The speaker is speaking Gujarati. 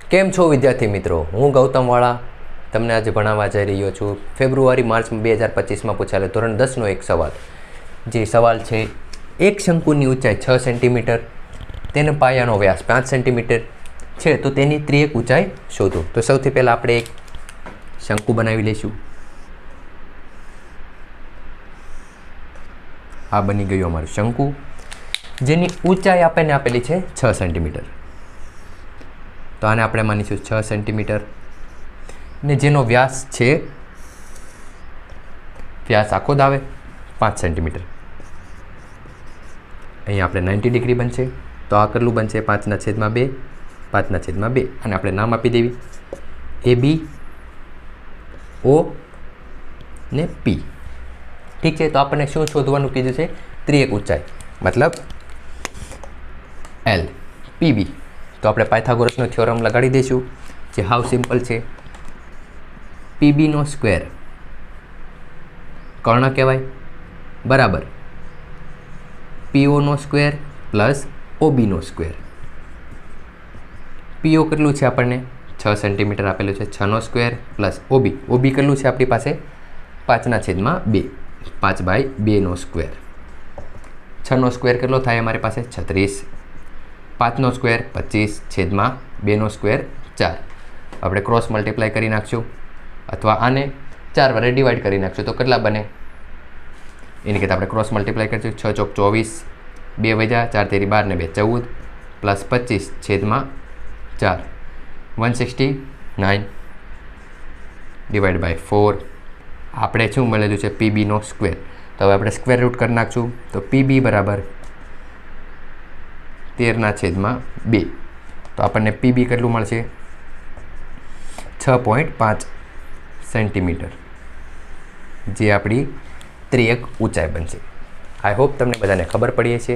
કેમ છો વિદ્યાર્થી મિત્રો? હું ગૌતમ વાળા તમને આજે ભણાવવા જઈ રહ્યો છું. ફેબ્રુઆરી માર્ચ 2025માં પૂછાયેલો ધોરણ 10નો એક સવાલ. જે સવાલ છે, એક શંકુની ઊંચાઈ 6 સેન્ટીમીટર, તેનો પાયાનો વ્યાસ 5 સેન્ટીમીટર છે, તો તેની ત્રિએક ઊંચાઈ શોધો. તો સૌથી પહેલાં આપણે એક શંકુ બનાવી લઈશું. આ બની ગયું અમારું શંકુ, જેની ઊંચાઈ આપણને આપેલી છે 6 સેન્ટીમીટર. તો આને આપણે માનીશું 6 સેન્ટીમીટર ને જેનો વ્યાસ છે, વ્યાસ આખો દાવે 5 સેન્ટીમીટર. અહીંયા આપણે 90 ડિગ્રી બનશે. તો આ કેટલું બનશે? 5/2, 5/2. અને આપણે નામ આપી દેવી AB, O ને P. ઠીક છે. તો આપણને શું શોધવાનું કીધું છે? ત્રિએક ઊંચાઈ, મતલબ L PB. તો આપણે પાયથાગોરસનો થિયોરમ લગાડી દઈશું, જે હાવ સિમ્પલ છે. PBનો સ્ક્વેર કર્ણ કહેવાય, બરાબર POનો સ્ક્વેર પ્લસ OBનો સ્ક્વેર. PO કેટલું છે? આપણને 6 સેન્ટીમીટર આપેલું છે. 6નો સ્ક્વેર પ્લસ OB. OB કેટલું છે આપણી પાસે? 5/2, 5/2નો સ્ક્વેર. 6નો સ્ક્વેર કેટલો થાય અમારી પાસે? 36. 5નો સ્ક્વેર 25/2નો સ્ક્વેર 4. આપણે ક્રોસ મલ્ટીપ્લાય કરી નાખશું, અથવા આને 4 વડે ડિવાઈડ કરી નાખશું. તો કેટલા બને? એની કરતાં આપણે ક્રોસ મલ્ટીપ્લાય કરીશું. 6 ચોક 24, 2 વધ્યા, 4 તેરી 12 ને 2 14, પ્લસ 25/4, 169 ડિવાઈડ બાય 4. આપણે શું મળેલું છે? PBનો સ્ક્વેર. તો હવે આપણે સ્ક્વેર રૂટ કરી નાખશું. તો PB બરાબર 13/2. તો આપણને PB કેટલું મળશે? 6.5 સેન્ટીમીટર, જે આપણી ત્રિએક ઊંચાઈ બનશે. આઈ હોપ તમને બધાને ખબર પડી છે.